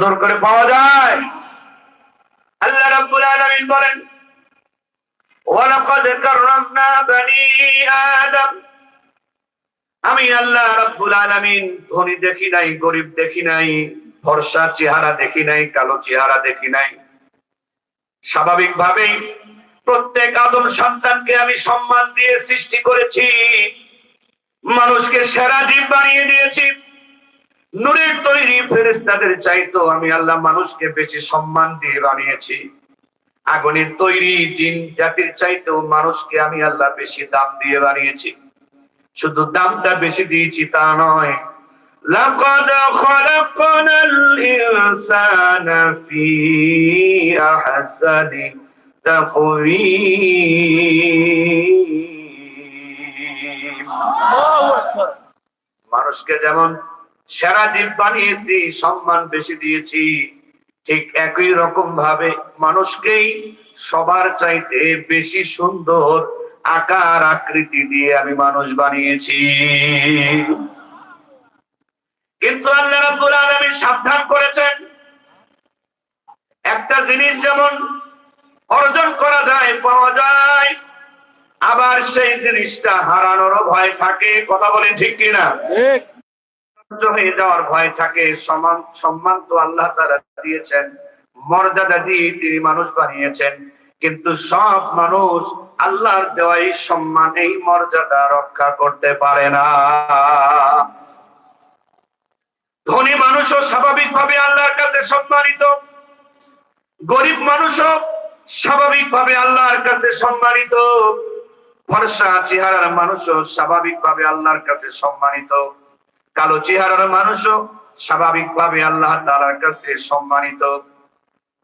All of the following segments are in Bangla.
জোর করে পাওয়া যায়? আল্লাহ রাব্বুল আলামিন বলেন, ওয়ালাকাদ কাররামনা বনি আদম। আমি আল্লাহ রাব্বুল আলামিন ধনী দেখি নাই, গরিব দেখি নাই, ফর্সা চেহারা দেখি নাই, কালো চেহারা দেখি নাই। স্বাভাবিকভাবেই প্রত্যেক আদম সন্তানকে আমি সম্মান দিয়ে সৃষ্টি করেছি। মানুষকে সেরা জীব বানিয়ে দিয়েছি। নূরের তৈরি ফেরেশতাদের চাইতো আমি আল্লাহ মানুষকে বেশি সম্মান দিয়ে বানিয়েছি। আগুনের তৈরি জিন জাতির চাইতেও মানুষকে আমি আল্লাহ বেশি দাম দিয়ে বানিয়েছি। শুধু দামটা বেশি দিয়েছি তা নয়, লাকাদ খালাকনাল ইনসানা ফি আহসানি তাকওয়ীম। মানুষকে যেমন সেরা জীব বানিয়েছি, সম্মান বেশি দিয়েছি, ঠিক একই রকম ভাবে মানুষকেই সবার চাইতে বেশি সুন্দর আকার আকৃতি দিয়ে আমি মানুষ বানিয়েছি। কিন্তু আল্লাহ রাব্বুল আলামিন সাবধান করেছেন, একটা জিনিস যেমন অর্জন করা যায়, পাওয়া যায়, আবার সেই জিনিসটা হারানোরও ভয় থাকে। কথা বলেন ঠিক কিনা? নষ্ট হয়ে যাওয়ার ভয় থাকে। সম্মান তো আল্লাহ তাআলা দিয়েছেন, মর্যাদা দিয়ে তিনি মানুষ বানিয়েছেন, কিন্তু সব মানুষ আল্লাহর দেওয়া এই সম্মান, এই মর্যাদা রক্ষা করতে পারে না। ধনী মানুষও স্বাভাবিকভাবে আল্লাহর কাছে সম্মানিত, গরিব মানুষও স্বাভাবিকভাবে আল্লাহর কাছে সম্মানিত, ফর্সা চেহারার মানুষও স্বাভাবিকভাবে আল্লাহর কাছে সম্মানিত, কালো চেহারার মানুষও স্বাভাবিকভাবে আল্লাহ তাআলার কাছে সম্মানিত,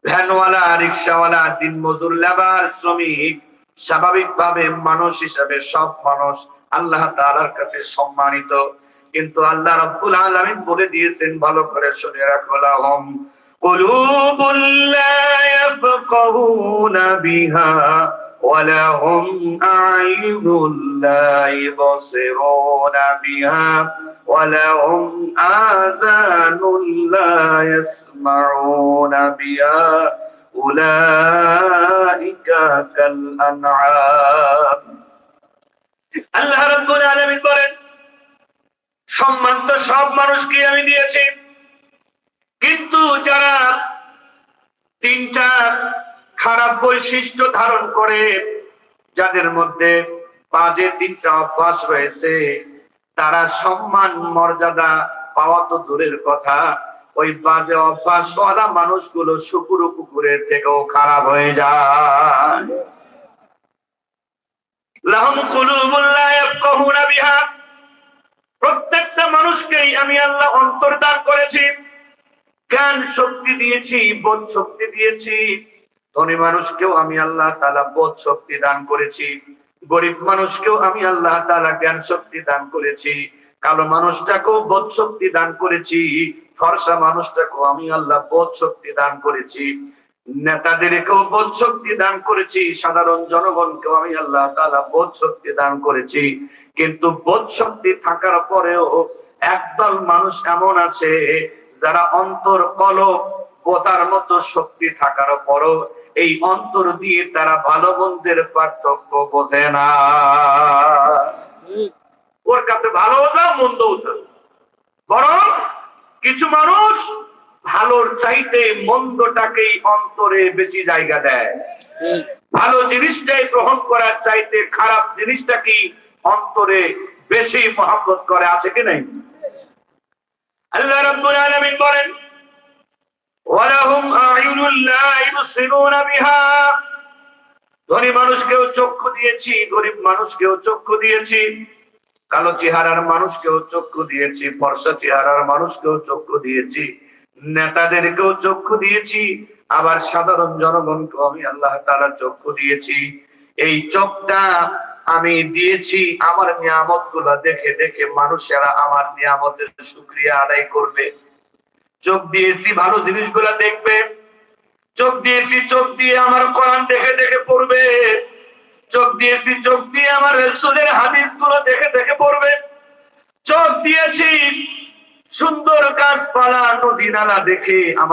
ভ্যানওয়ালা, রিকশাওয়ালা, দিনমজুর, লেবার, শ্রমিক, স্বাভাবিকভাবে মানুষ হিসেবে সব মানুষ আল্লাহ তাআলার কাছে সম্মানিত। কিন্তু আল্লাহ রাব্বুল আলামিন বলে দিয়েছেন, ভালো করে শুনে রাখো, লাহুম কুলুবুল লা ইয়াফকাহুনা বিহা ওয়া লাহুম আ'য়ুনুল লা ইবসিরুনা বিহা ওয়া লাহুম আযানুল লা ইয়াসমাউনা বিহা উলাইকা কাল আনআম। আল্লাহ রাব্বুল আলামিন বলেন, সম্মান তো সব মানুষকে আমি দিয়েছি, কিন্তু যারা তিনটা খারাপ বৈশিষ্ট্য ধারণ করে, যাদের মধ্যে বাজে তিনটা অভ্যাস রয়েছে, তারা সম্মান মর্যাদা পাওয়া তো দূরের কথা, ওই বাজে অভ্যাস ওয়ালা মানুষগুলো শুকুর কুকুরের থেকেও খারাপ হয়ে যায়। লাহুম কুলুবুল লা ইয়াফকাহুনা বিহা, প্রত্যেকটা মানুষকেই আমি আল্লাহ অন্তর দান করেছি, জ্ঞান শক্তি দিয়েছি, বোধ শক্তি দিয়েছি। ধনী মানুষকেও আমি আল্লাহ তাআলা বোধ শক্তি দান করেছি, গরিব মানুষকেও আমি আল্লাহ তাআলা জ্ঞান শক্তি দান করেছি, কালো মানুষটাকেও বোধ শক্তি দান করেছি, ফর্সা মানুষটাকেও আমি আল্লাহ বোধ শক্তি দান করেছি, নেতাদেরকেও বোধ শক্তি দান করেছি, সাধারণ জনগণকেও আমি আল্লাহ তাআলা বোধ শক্তি দান করেছি। কিন্তু বোধ শক্তি থাকার পরেও একদল মানুষ এমন আছে যারা অন্তর কলব বোঝার মতো শক্তি থাকার পরও এই অন্তর দিয়ে তারা ভালো মন্দের পার্থক্য বোঝে না। ওর কাছে ভালো না মন্দ, বরং কিছু মানুষ ভালোর চাইতে মন্দটাকেই অন্তরে বেশি জায়গা দেয়, ভালো জিনিসটাই গ্রহণ করার চাইতে খারাপ জিনিসটাকে অন্তরে বেশি মহব্বত করে। আছে কি নাই? আল্লাহ রাব্বুল আলামিন বলেন, ওয়ালাহুম আ'য়ুনুল লা ইবসিরুনা বিহা, ধনী মানুষকেও চক্ষু দিয়েছি, গরিব মানুষকেও চক্ষু দিয়েছি, কালো চেহারার মানুষকেও চক্ষু দিয়েছি, ফর্সা চেহারার মানুষকেও চক্ষু দিয়েছি, নেতাদেরকেও চক্ষু দিয়েছি, আবার সাধারণ জনগণকেও আমি আল্লাহ তাআলা চক্ষু দিয়েছি। এই চোখটা আমি দিয়েছি আমার নিয়ামত গুলা দেখে দেখে মানুষেরা আমার নিয়ামতের শুকরিয়া আদায় করবে। চোখ দিয়েছি ভালো জিনিসগুলা দেখবে, চোখ দিয়েছি চোখ দিয়ে আমার কোরআন দেখে দেখে পড়বে, চোখ দিয়েছি চোখ দিয়ে আমার রাসূলের হাদিসগুলো দেখে দেখে পড়বে, চোখ দিয়েছি সুন্দর গাছপালা নদী নালা দেখে আমার